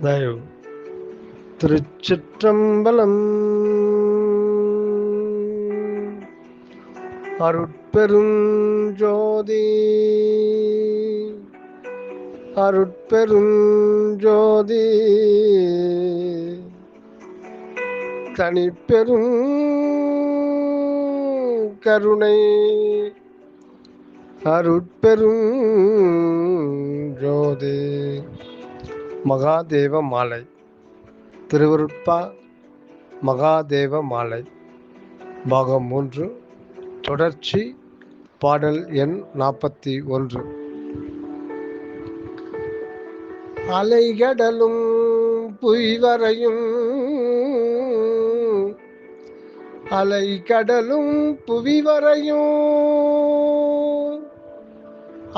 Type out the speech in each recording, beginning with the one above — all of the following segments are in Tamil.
தயவு திருச்சிற்றம்பலம். அருட்பெருஞ்சோதி அருட்பெருஞ்சோதி தனிப்பெரும் கருணை அருட்பெரும் ஜோதி. மகாதேவ மாலை. திருவருட்பா மகாதேவ மாலை பாகம் 3, தொடர்ச்சி, பாடல் எண் 41. அலைகடலும் புய்வரையும் அலைகடலும் புவிவரையும்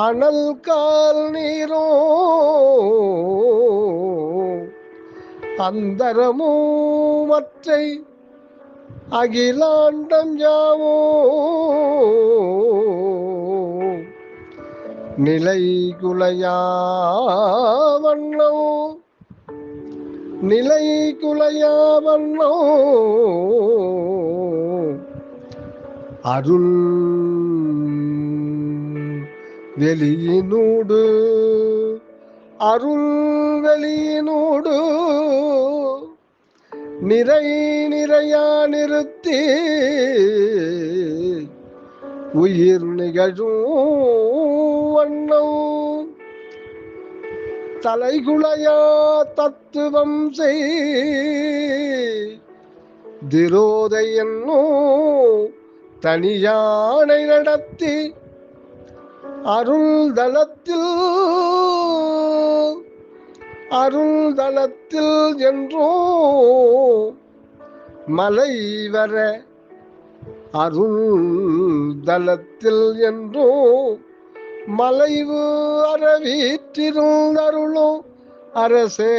அனல் கால் நீரோ அந்தரமோ மற்றை அகிலாண்டம் யாவோ நிலை குலையா வண்ணோ நிலை குலையா வண்ணோ அருள் வெளியினூடு அருள் வெளியினூடு நிறை நிறையா நிறுத்தி உயிர் நிகழும் வண்ணம் தலைகுலையா தத்துவம் திரோதை என்னோ தனியானை நடத்தி அருள் தளத்தில் என்றோ மலை வர அருள் தளத்தில் என்றோ மலைவு அறவீற்றிருந்தருளோ அரசே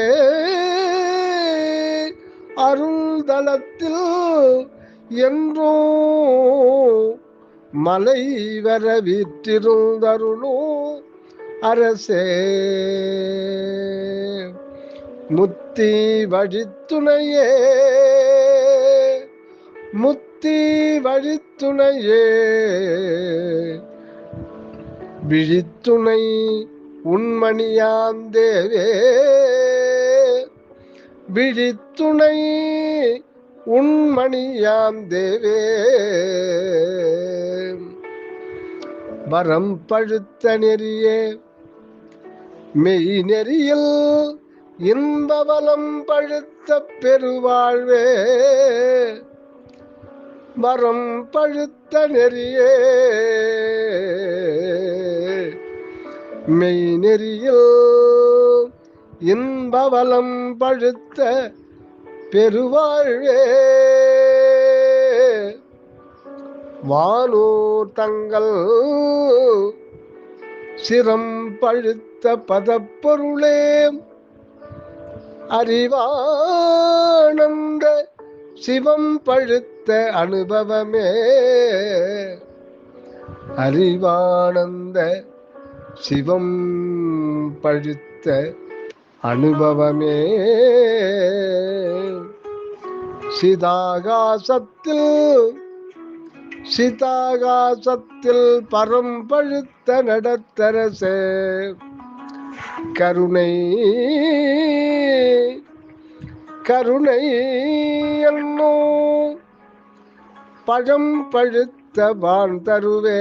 அருள் தளத்தில் என்றோ மலை வர வீற்றிருந்தருளோ அரசே. முத்தி வழித்துணையே முத்தி வழித்துணையே விழித்துணை உண்மணியாந்தேவே விழித்துணை உண்மணியாந்தேவே வரம் பழுத்த நெறியே மெய் நெறியில் இன்பவலம் பழுத்த பெருவாழ்வே வரம் பழுத்த நெறியே மெய் நெறியில் இன்பவலம் பழுத்த பெருவாழ்வே வானோர் தங்கள் சிரம் பழுத்த பதப்பொருளே அறிவானந்த சிவம் பழுத்த அனுபவமே அறிவானந்த சிவம் பழுத்த அனுபவமே சிதாகாசத்தில் பரம் பழுத்த நடத்தரசே கருணை கருணை என்னோ பழம் பழுத்த வான் தருவே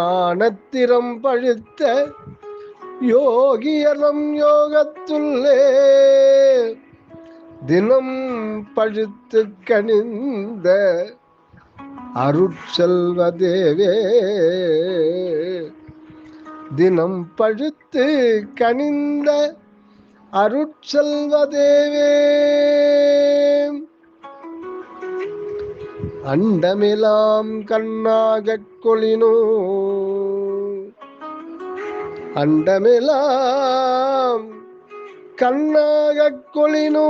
பரமஞானத்திரம் பழுத்த யோகியலம் யோகத்துள்ளே தினம் பழுத்து கனிந்த அருட்செல்வ தேவே தினம் பழுத்து கனிந்த அருட்செல்வ தேவே அண்டமெலாம் கண்ணாகக் கொளினோ அண்டமெலாம் கண்ணாகக் கொளினோ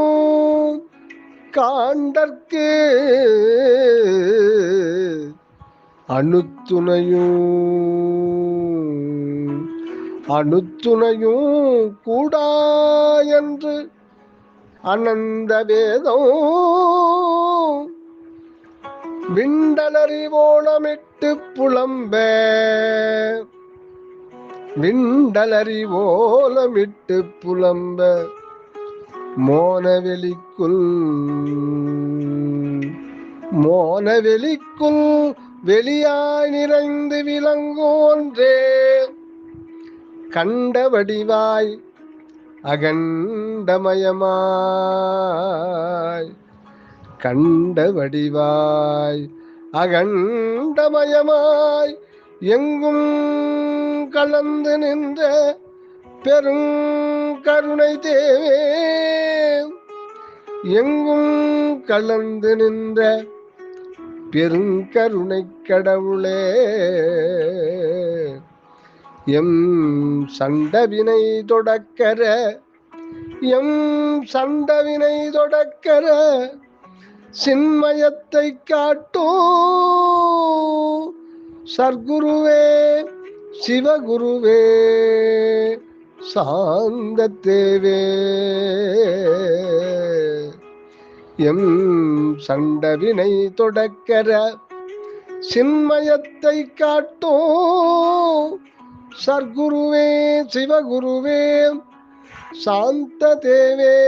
காண்டற்கு அணுத்துணையும் கூடா என்று அனந்த வேதம் விண்டலறிவோளமிட்டு புலம்ப மோனவெளிக்குள் வெளியாய் நிறைந்து விளங்கோன்றே கண்ட வடிவாய் அகண்டமயமாய் எங்கும் கலந்து நின்ற பெருங்கருணை தேவே, எங்கும் கலந்து நின்ற பெருங்கருணை கடவுளே, எம் சண்டவினை தொடக்கர சின்மயத்தை காட்டோ சர்க்குருவே சிவகுருவே சாந்தத்தேவே. எம் சண்டவினை தொடக்கர சின்மயத்தை காட்டோ சர்க்குருவே சிவகுருவே சாந்த தேவே.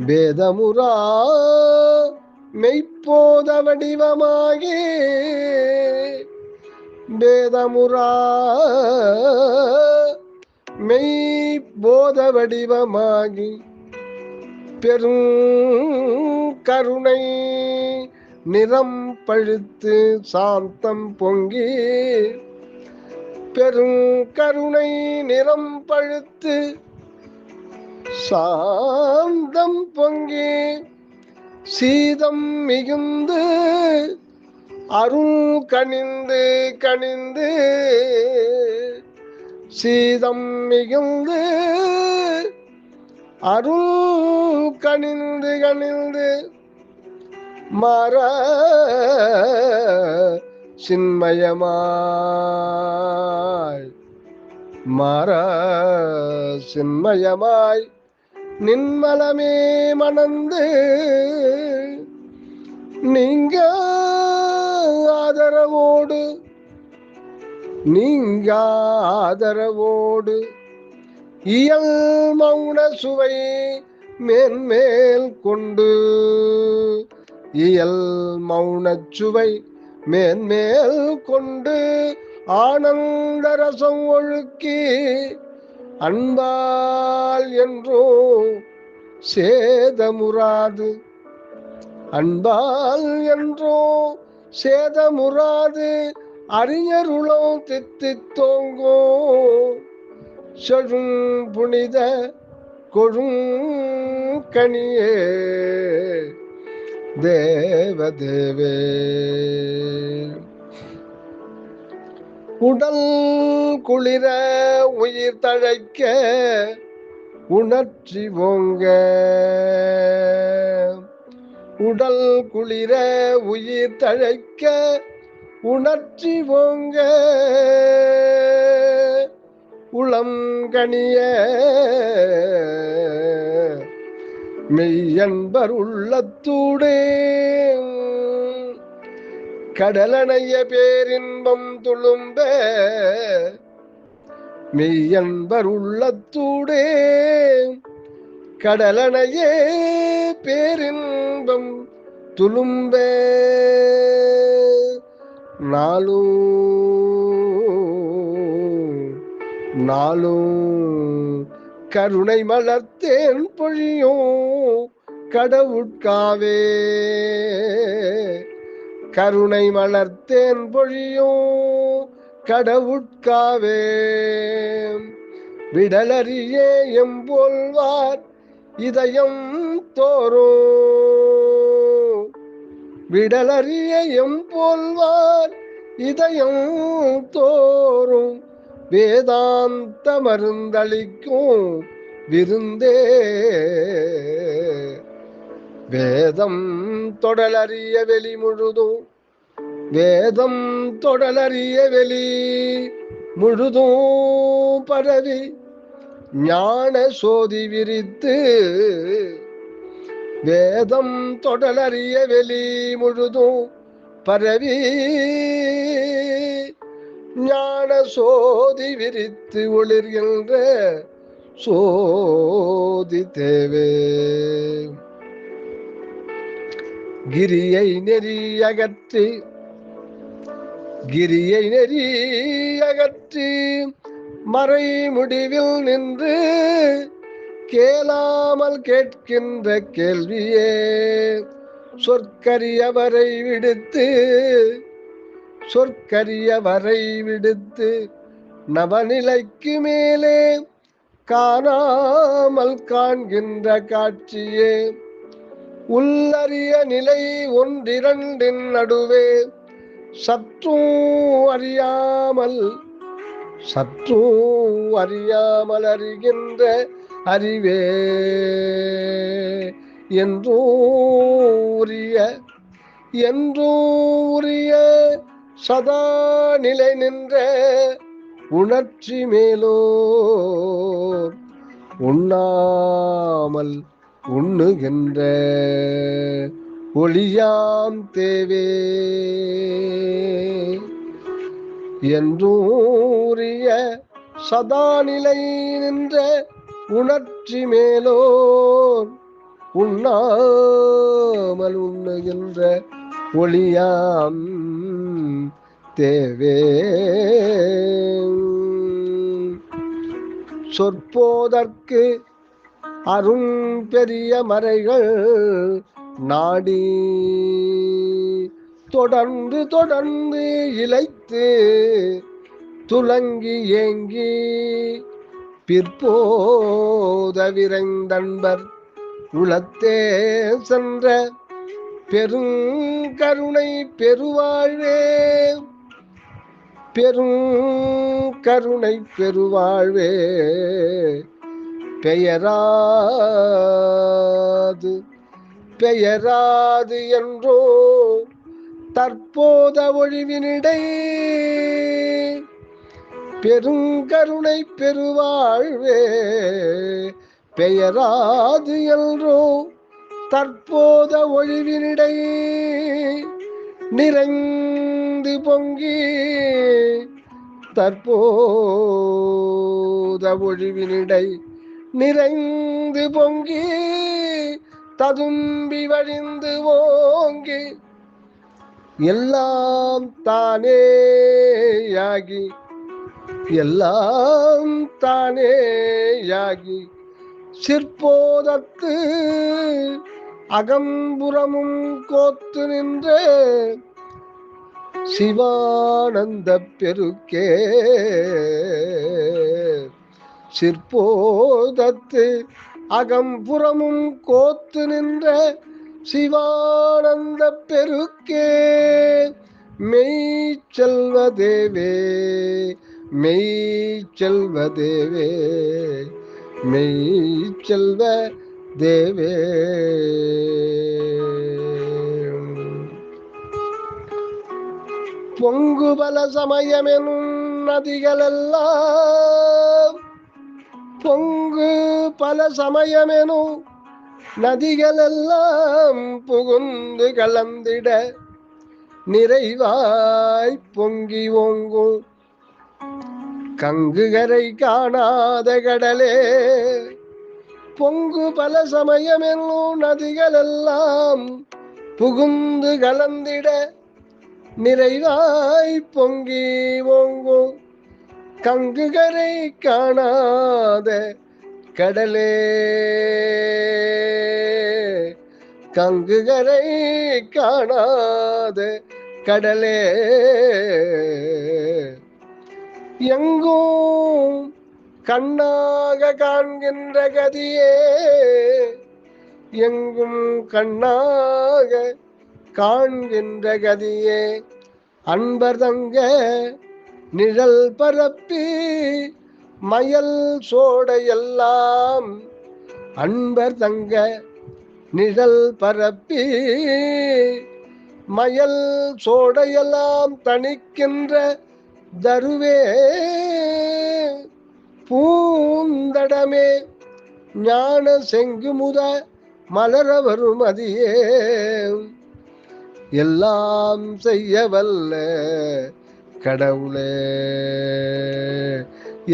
வேதமுரா மெய்ப்போத வடிவமாகி பெரும் கருணை நிறம் பழுத்து சாந்தம் பொங்கி, பெரும் கருணை நிறம் பழுத்து சாந்தம் பொங்கி, சீதம் மிகுந்து அருள் கனிந்து சீதம் மிகுந்து அருள் கனிந்து மாற சின்மயமாய் நின்மலமே மணந்து நீங்க ஆதரவோடு இயல் மௌன சுவை மேன்மேல் கொண்டு, இயல் மௌனச்சுவை மேன்மேல் கொண்டு ஆனந்த ரசம் ஒழுக்கி அன்பால் என்றோ சேதமுறாது, அன்பால் என்றோ சேதமுறாது அறிஞருளோ தித்தித்தோங்கோ செழும் புனித கொழுங்கனியே தேவதேவே. உடல் குளிர உயிர் தழைக்க உணர்ச்சி ஓங்க, உடல் குளிர உயிர் தழைக்க உணர்ச்சி ஓங்க, உளம் கனிய மெய்யன்பர் உள்ளத்தூடே கடலணைய பேரின்பம் துளும்ப, மெய்யன்பர் உள்ளத்தூடே கடலணையே பேரின்பம் துளும்ப, நாளும் கருணை மலர்த்தேன் பொழியும் கடவுட்காவே, கருணை மலர்த்தேன் பொழியும் கடவுட்காவே. விடலறியே எம்போல்வார் இதயம் தோறும், விடலறிய எம்போல்வார் இதயம் தோறும் வேதாந்த மருந்தளிக்கும் விருந்தே, வேதம் தொடலறிய வெளி முழுதும் வேதம் தொடலறிய வெளி முழுதும் பரவி ஞான சோதி விரித்து வேதம் தொடலறிய வெளி முழுதும் பரவி ஞான சோதி விரித்து ஒளிர்கின்ற சோதி தேவே. கிரியை நெறி அகற்றி மறை முடிவில் நின்று கேளாமல் கேட்கின்ற கேள்வியே சொற்கரியவரை விடுத்து நவநிலைக்கு மேலே காணாமல் காண்கின்ற காட்சியே உள்ளறிய நிலை ஒன்றிரண்டின் நடுவே சற்றும் அறியாமல் அறிகின்ற அறிவே என்றூரிய சதா நிலை நின்ற உணர்ச்சி மேலோர் உண்ணாமல் உண்ணுகின்ற ஒளியாம் தேவே. என்றூரிய சதா நிலை நின்ற உணர்ச்சி மேலோர் உண்ணாமல் உண்ணுகின்ற ஒளியாம் தேவே. சொற்போதற்கு அரும் பெரிய மறைகள் நாடி தொடர்ந்து இழைத்து துலங்கி ஏங்கி பிற்போத விரைந்தன்பர் உளத்தே சென்ற பெருங்கருணை பெருவாழ்வே பெயராது என்றோ தற்போத ஒழிவினிடை பெருங்கருணை பெருவாழ்வே பெயராது என்றோ தற்போத ஒழிவினிடை நிறைந்து பொங்கி ததும்பி வழிந்து ஓங்கி எல்லாம் தானேயாகி சிற்போதத்து அகம்புறமும் கோத்து நின்ற சிவானந்த பெருக்கே. சிற்போதத்து அகம்புறமும் கோத்து நின்ற சிவானந்த பெருக்கே. மெய்ச்செல்வ தேவே. பொங்கு பல சமயமெனும் நதிகளெல்லாம் புகுந்து கலந்திட நிறைவாய் பொங்கி ஓங்கும் கங்குகரை காணாத கடலே. பொங்கு பல சமயமெனும் நதிகளெல்லாம் புகுந்து கலந்திட நிறைவாய் பொங்கி ஓங்கும் கங்குகரை காணாத கடலே. எங்கும் கண்ணாக காண்கின்ற கதியே. அன்பர் தங்க நிழல் பரப்பி மயல் சோடையெல்லாம் அன்பர் தங்க நிழல் பரப்பி மயல் சோடையெல்லாம் தணிக்கின்ற தருவே பூந்தடமே ஞான செங்குமுத மலர வரும் அதியே எல்லாம் செய்ய வல்ல கடவுளே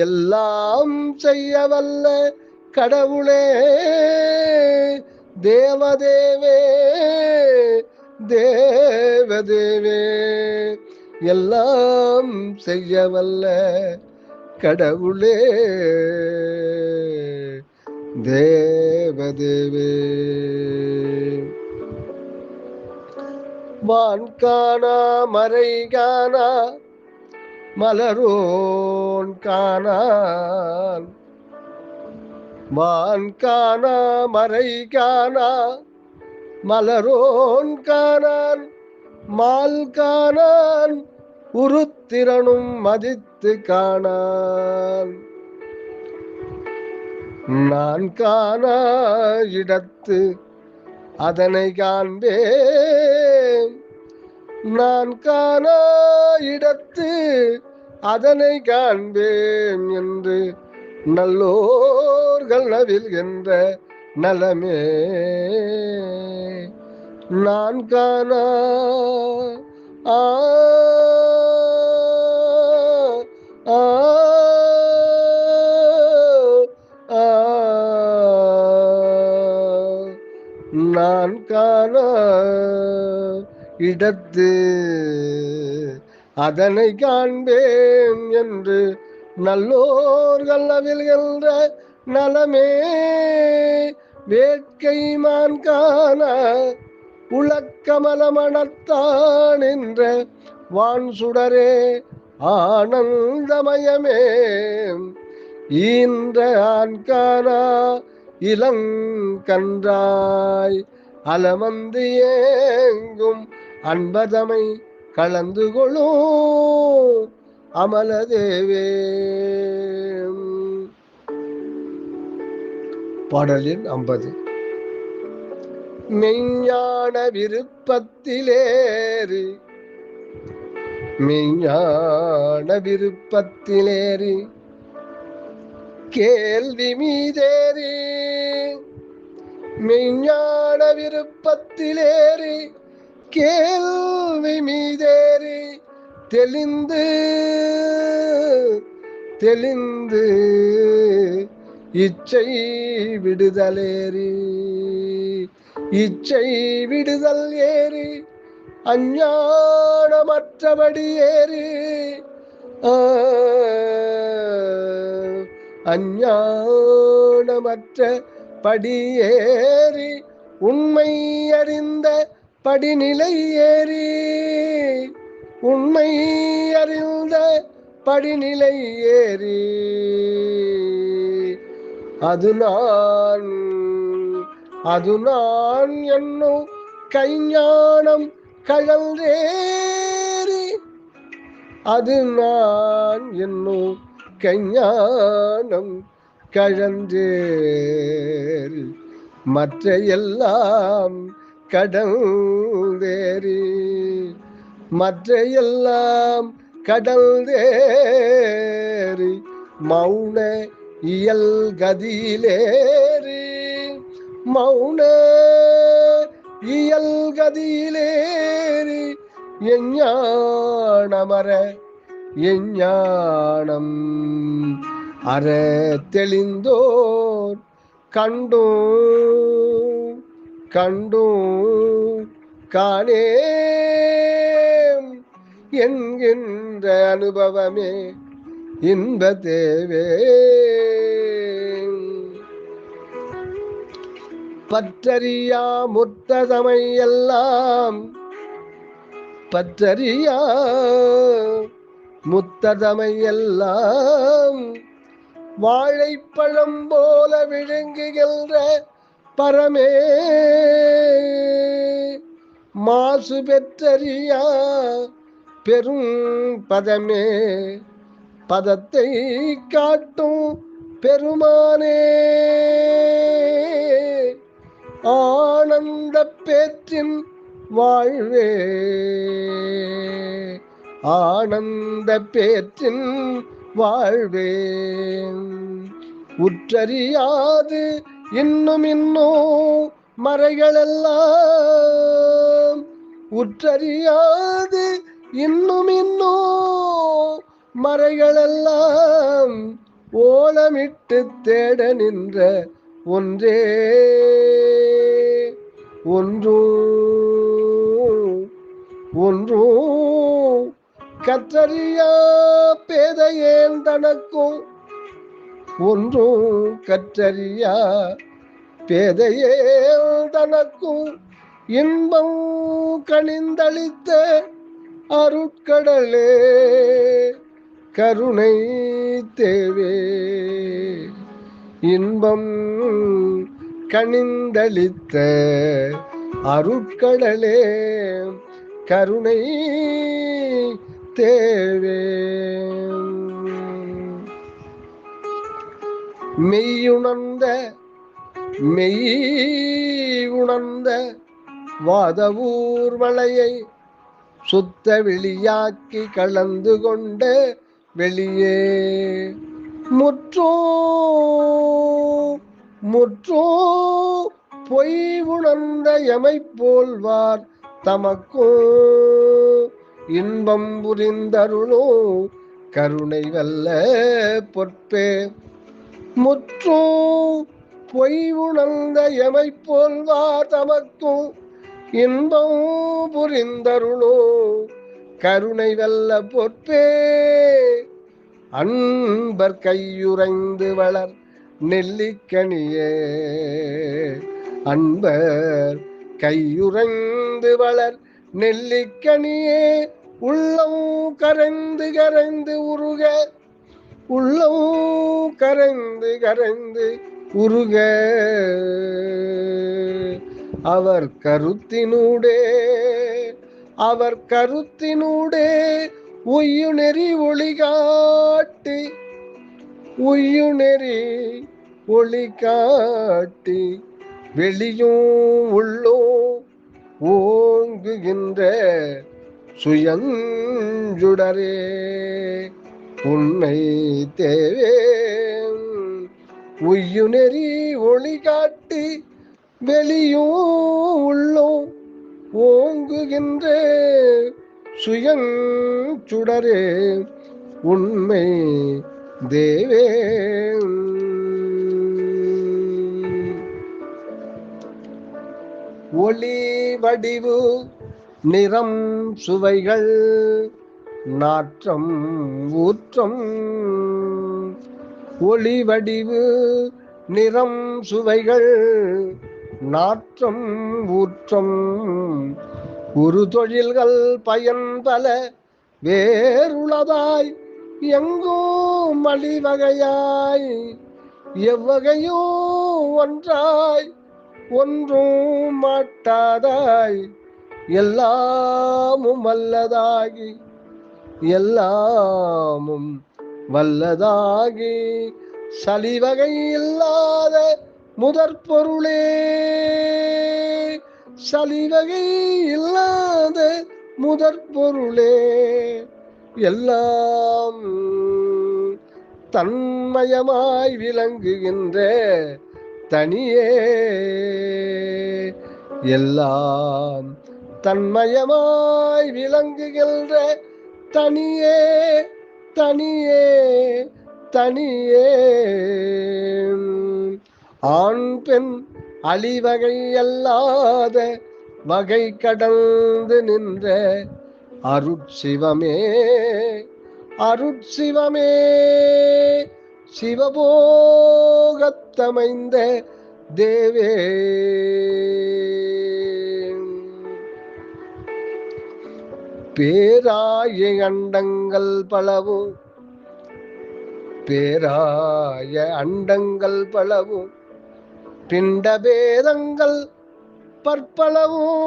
எல்லாம் செய்ய வல்ல கடவுளே தேவதேவே தேவதேவே எல்லாம் செய்ய வல்ல கடவுளே தேவதேவே வான்கானா மறை காணா மலரோன் காணான் வான்கானா மறை காணா மலரோன் காணான் மால் காணான் உருத்திரனும் மதித்து காணான் நான் காணா இடத்து அதனை காண்பேன் நான் காணா இடத்து அதனை காண்பேன் என்று நல்லோர்கள் நவில்கின்ற நலமே நான் காணா ஆ ஆ நான் காண இடத்து அதனை காண்பேன் என்று நல்லோர்கள் நவில்கின்ற நலமே வேட்கை மான் காண உலக்கமல மணத்தான் என்ற வான் சுடரே ஆனந்தமயமே ஈன்ற ஆண் காணா இளங்கன்றாய் அலமந்து ஏங்கும் அன்பதமை கலந்து கொள்ளும் அமலதேவே. பாடலின் 50. மெய்ஞான விருப்பத்திலேறி மெய்ஞான விருப்பத்திலேறி கேள்வி மீதேறி மெய்ஞான விருப்பத்திலேறி கேள்வி மீதேறி தெளிந்து தெளிந்து இச்சை விடுதலேறி இச்சை விடுதல் ஏறி அஞ்ஞானமற்றபடி ஏறி அஞ்ஞானமற்ற படியேறி உண்மை அறிந்த படிநிலை ஏறி உண்மை அறிந்த படிநிலை ஏறி அது நான் என்னும் கைஞானம் கழல்றேறி அது நான் என்னும் கைஞானம் கழன்றேறி மற்ற எல்லாம் கடந்தேறி மற்ற எல்லாம் கடந்தேறி மௌன இயல் கதியிலேறி மௌன இயல் கதியிலேறி எஞ்ஞானமர எஞ்ஞானம் அற தெளிந்தோர் கண்டும் கண்டும் காணேம் என்கின்ற அனுபவமே இன்ப தேவே. பற்றறியா முத்ததமை எல்லாம் பற்றறியா முத்ததமை எல்லாம் வாழைப்பழம் போல விழுங்குகின்ற பரமே மாசு பெற்றறியா பெரும் பதமே பதத்தை காட்டும் பெருமானே ஆனந்த பேற்றின் வாழ்வே ஆனந்த பேற்றின் வாழ்வே உற்றறியாது இன்னும் மறைகளெல்லாம் உற்றறியாது இன்னும் மறைகளெல்லாம் ஓலமிட்டு தேட நின்ற ஒன்றே ஒன்று கற்றறியா பேதையேன் தனக்கும் ஒன்றும் கற்றறியா பேதையேன் தனக்கும் இன்பம் கனிந்தளித்த அருட்கடலே கருணை தேவே இன்பம் கனிந்தளித்த அருட்கடலே கருணை தேவே மெய்யுணர்ந்த வாதவூர் மலையை சுத்த வெளியாக்கி கலந்து கொண்ட வெளியே முற்றோ பொய் உணர்ந்த எமை போல்வார் தமக்கோ இன்பம் புரிந்தருளோ கருணை வல்ல பொற்பே முற்றோ பொய் உணர்ந்த எமை போல்வார் தமக்கும் இன்பம் புரிந்தருளோ கருணை வல்ல பொற்பே அன்பர் கையுறைந்து வளர் நெல்லிக்கனியே அன்பர் கையுறைந்து வளர் நெல்லிக்கனியே உள்ளம் கரைந்து கரைந்து உருக உள்ளம் கரைந்து கரைந்து உருக அவர் கருத்தினூடே உய்யுநெறி ஒளி காட்டி வெளியும் உள்ளும் ஓங்குகின்ற சுயஞ்சுடரே உண்மை தேவே உய்யுநெறி ஒளி காட்டி வெளியும் உள்ளும் ஓங்குகின்ற சுயஞ்சுடரே உண்மை தேவே ஒளி வடிவு நிறம் சுவைகள் நாற்றம் ஊற்றம் ஒளி வடிவு நிறம் சுவைகள் நாற்றம் ஊற்றம் ஒரு தொழில்கள் பயன் பல வேறுளதாய் எங்கோ மலிவகையாய் எவ்வகையோ ஒன்றாய் ஒன்றும் மாட்டாதாய் எல்லாமும் வல்லதாகி சலிவகை இல்லாத முதற்பொருளே எல்லாம் தன்மயமாய் விளங்குகின்ற தனியே எல்லாம் தன்மயமாய் விளங்குகின்ற தனியே ஆண் பெண் அழிவகை அல்லாத வகை கடந்து நின்ற அருட்சிவமே சிவபோகத்தமைந்த தேவே பேராய அண்டங்கள் பலவும் பிண்டபேதங்கள் பற்பலவும்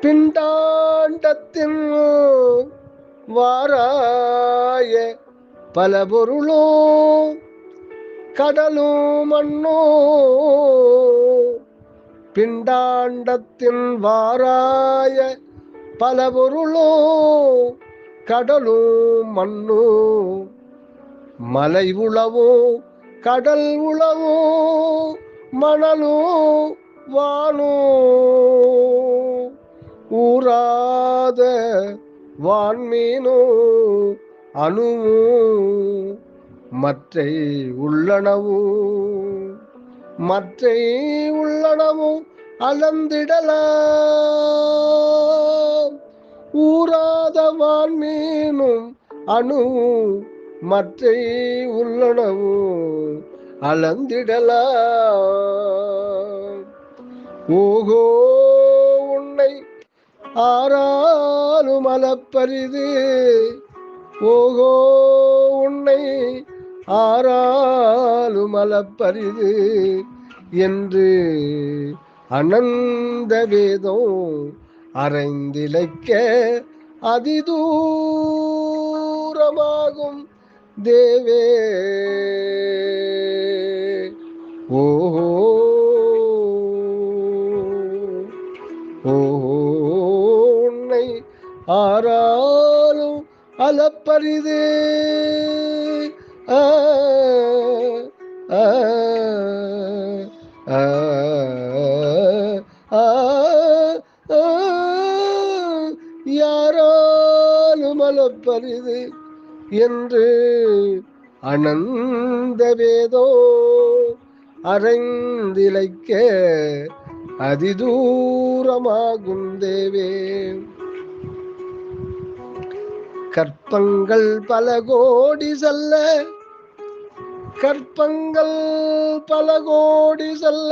பிண்டாண்டத்தின் வாராய பல பொருளோ கடலும் மண்ணோ பிண்டாண்டத்தின் வாராய பல பொருளோ கடலும் மண்ணோ மலை உளவோ கடல் உளவோ மணலோ வானோ ஊராத வான்மீனோ அணுவோ மற்றை உள்ளனவும் அளந்திடலாம் ஊராத வான்மீனும் அணுவும் மற்றை உள்ளனவும் அளந்திடலாம். ஓகோ உன்னை ஆராலும் அளப்பரிது ஓகோ உன்னை ஆராலும் அளப்பரிது என்று அனந்த வேதம் அறைந்திழைக்க அதிதூரமாகும் தேவே. ஓஹோ உன்னை ஆராலும் அளப்பரிது யாராலும் அளப்பரிது என்று அனந்த வேதோ அறைந்திழைக்க அதிதூரமாகும் தேவே. கற்பங்கள் பல கோடி செல்ல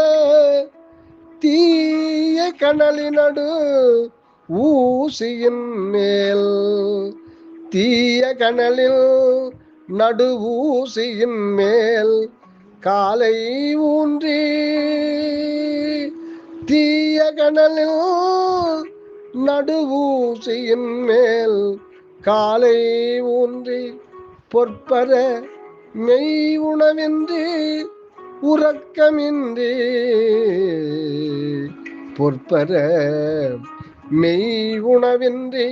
தீய கனலினடு ஊசியின் மேல் தீய கனலில் நடு ஊசியின் மேல் காலை ஊன்றி தீய கனலில் நடு ஊசியின் மேல் காலை ஊன்றி பொற்பர மெய் உணவின்றி உறக்கமின்றி பொற்பர மெய் உணவின்றி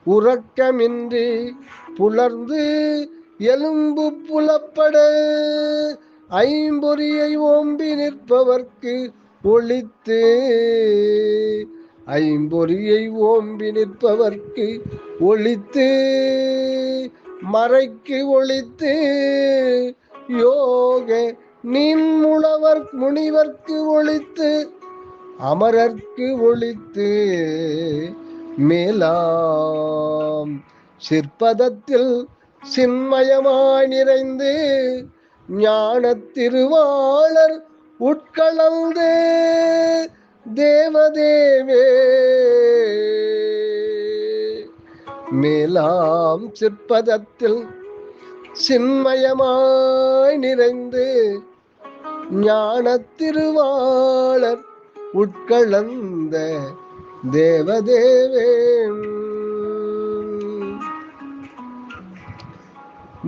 உறக்கமின்றி புலர்ந்து எலும்பு புலப்பட ஐம்பொறியை ஓம்பி நிற்பவர்க்கு ஒளித்து ஐம்பொறியை ஓம்பி நிற்பவர்க்கு ஒளித்து மறைக்கு ஒளித்து யோக நீன்முழவர் முனிவர்க்கு ஒளித்து அமரர்க்கு ஒளித்து மேலாம் சிற்பதத்தில் சின்மயமாய் நிறைந்து ஞான திருவாளர் உட்கலந்து தேவதேவே. மேலாம் சிற்பதத்தில் சின்மயமாய் நிறைந்து ஞான திருவாளர் உட்கலந்த தேவதேவே.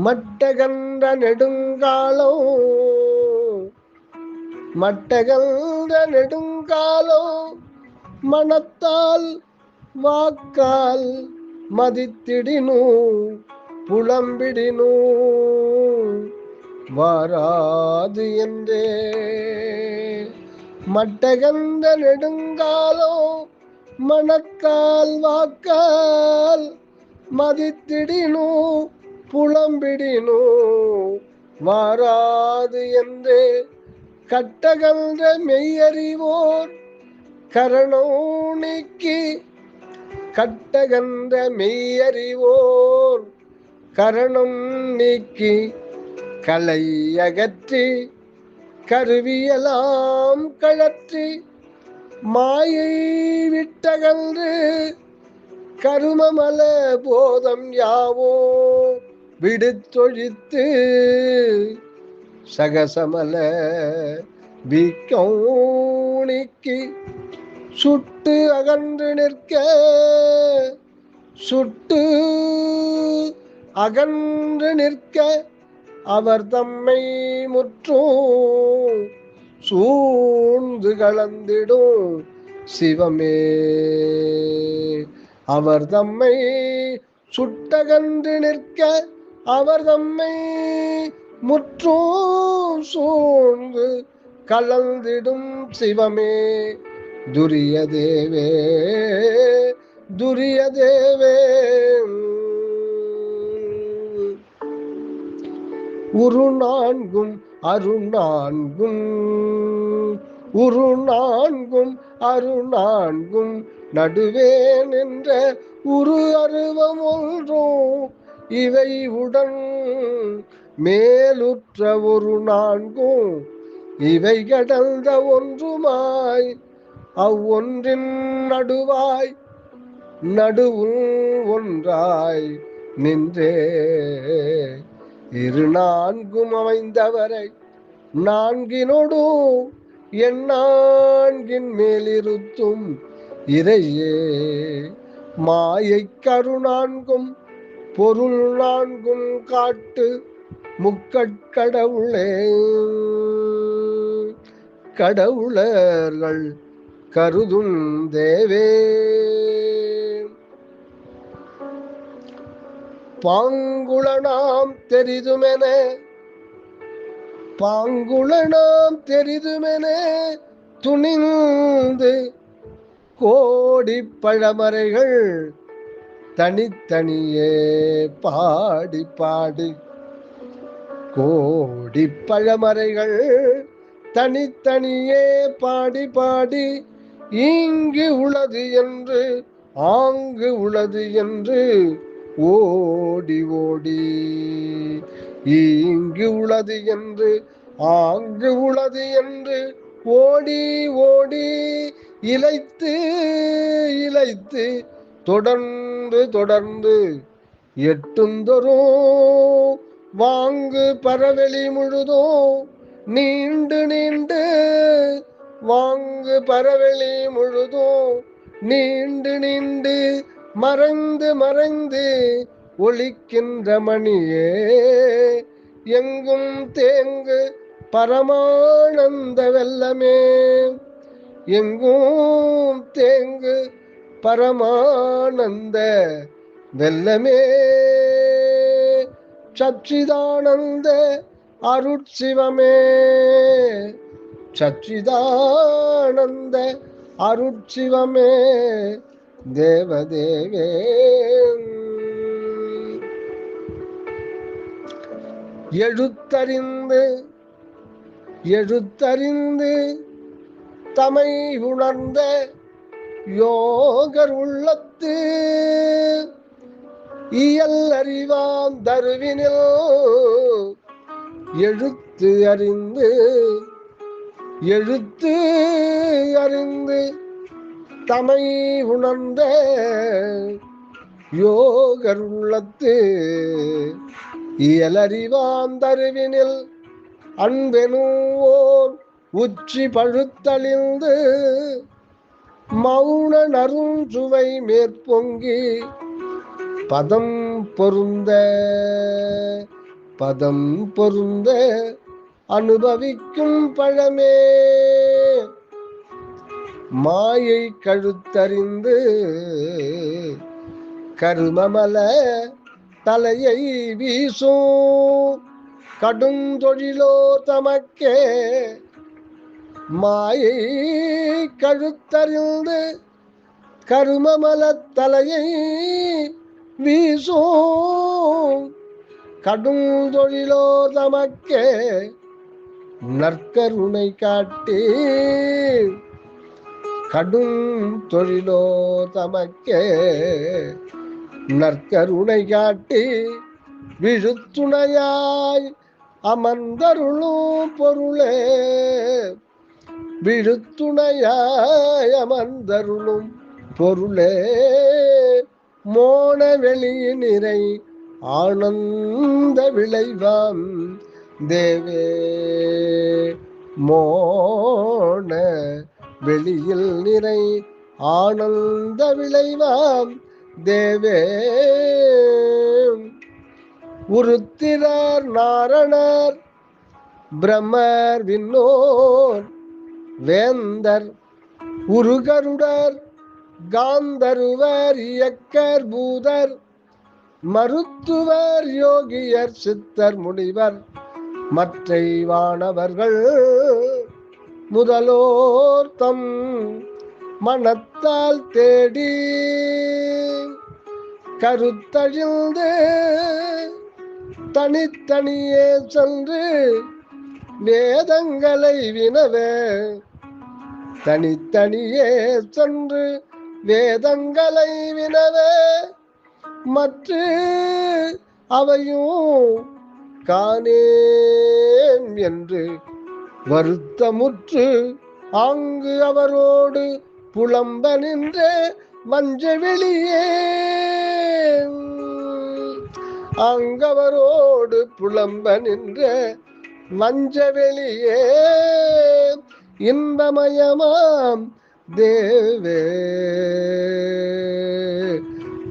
மட்டகன்ற நெடுங்காலோ மனத்தால் வாக்கால் மதித்திடினு புலம்பிடினு வாராது என்றே. மட்டகந்த நெடுங்காலோ மனத்தால் வாக்கால் மதித்திடினு புலம்பிடினோ வாராது என்றே. கட்டகன்ற மெய்யறிவோர் கரணோ நீக்கி கட்டகன்ற மெய்யறிவோர் கரணம் நீக்கி கலை அகற்றி கருவியலாம் கழற்றி மாயை விட்டகன்று கருமமல போதம் யாவோ விடுத்தொழித்து சகசமல வீக்கி சுட்டு அகன்று நிற்க அவர் தம்மை முற்றும் சூழ்ந்து கலந்திடும் சிவமே. அவர் தம்மை சுட்டகன்று நிற்க அவர் தம்மை முற்றும் சூழ்ந்து கலந்திடும் சிவமே. துரிய தேவே துரிய தேவே. உரு நான்கும் அருநான்கும் உரு நான்கும் அருநான்கும் நடுவே நின்ற உரு அருவம் ஒன்றும் இவை உடன் மேலுற்ற ஒரு நான்கும் இவை கடந்த ஒன்றுமாய் அவ்வொன்றின் நடுவாய் நடுவும் ஒன்றாய் நின்றே இரு நான்கும் அமைந்தவரை நான்கினோடும் எந்நான்கின் மேலிருத்தும் இறையே. மாயை கருநான்கும் பொருள் நான்கும் காட்டு முக்கட்கடவுளே. கடவுளர்கள் கருதும் தேவே. பாங்குளனாம் தெரிதுமென பாங்குளனாம் தெரிதுமென துணிந்து கோடி பழமறைகள் தனித்தனியே பாடி பாடி கோடி பழமறைகள் தனித்தனியே பாடி பாடி இங்கு உளது என்று ஆங்கு உளது என்று ஓடி ஓடி இங்கு உளது என்று ஆங்கு உளது என்று ஓடி ஓடி இளைத்து இளைத்து தொடர்ந்து தொடர்ந்து எட்டுந்தொரும் வாங்கு பரவெளி முழுதும் நீண்டு நீண்டு வாங்கு பரவெளி முழுதும் நீண்டு நீண்டு மறைந்து மறைந்து ஒளிக்கின்ற மணியே. எங்கும் தேங்கு பரமானந்த வெல்லமே. எங்கும் தேங்கு பரமானந்த வெல்லமே. சச்சிதானந்த அருட்சிவமே. சச்சிதானந்த அருட்சிவமே. தேவதேவே. எழுத்தறிந்து எழுத்தறிந்து தமை உணர்ந்த யோகர் உள்ளத்து இயல் அறிவாம் தருவினில் எழுத்து அறிந்து எழுத்து அறிந்து தமை உணர்ந்த யோகர் உள்ளத்து இயலறிவாம் தருவினில் அன்பெனும் ஓர் உச்சி பழுத்தழிந்து மௌன நறுஞ்சுவை மேற்பொங்கி பதம் பொருந்த பதம் பொருந்த அனுபவிக்கும் பழமே. மாயை கழுத்தறிந்து கருமமல தலையை வீசும் கடுந்தொழிலோ தமக்கே. மாயை கழுத்தறிந்து கருமமல தலையை வீசும் கடுந்தொழிலோ தமக்கே. நற்கருணை காட்டி கடும் தொழிலோ தமக்கே. நற்கருணை காட்டி விழுத்துணையாய் அமர்ந்தருளும் பொருளே. விழுத்துணையாய் அமர்ந்தருளும் பொருளே. மோன வெளியினிறை ஆனந்த விளைவாம் தேவே. மோன வெளியில் நிறை ஆனந்த விளைவாம் தேவே. உருத்திரர் நாரணர் பிரம்மர் விண்ணோர் வேந்தர் உருகருடர் காந்தருவர் இயக்கர் பூதர் மருத்துவர் யோகியர் சித்தர் முனிவர் மற்றை வானவர்கள் முதலோர் தம் மனத்தால் தேடி கருத்தழிந்து தனித்தனியே சென்று வேதங்களை வினவே தனித்தனியே சென்று வேதங்களை வினவே மற்ற அவையும் காணேன் என்று வருத்தமுற்று அங்கு அவரோடு புலம்ப நின்ற வஞ்ச வெளியே அங்கவரோடு புலம்ப நின்ற வஞ்ச வெளியே இன்பமயமாம் தேவே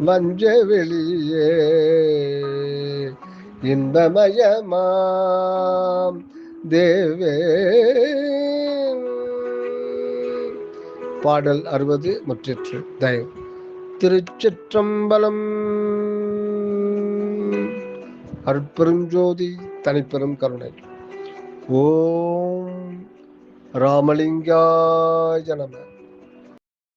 வஞ்ச வெளியே இன்பமயமாம் தேவே. பாடல் 60 முற்றிற்று. தயவு. திருச்சிற்றம்பலம். அருட்பெருஞ்சோதி தனிப்பெரும் கருணை. ஓம் ராமலிங்காய நம.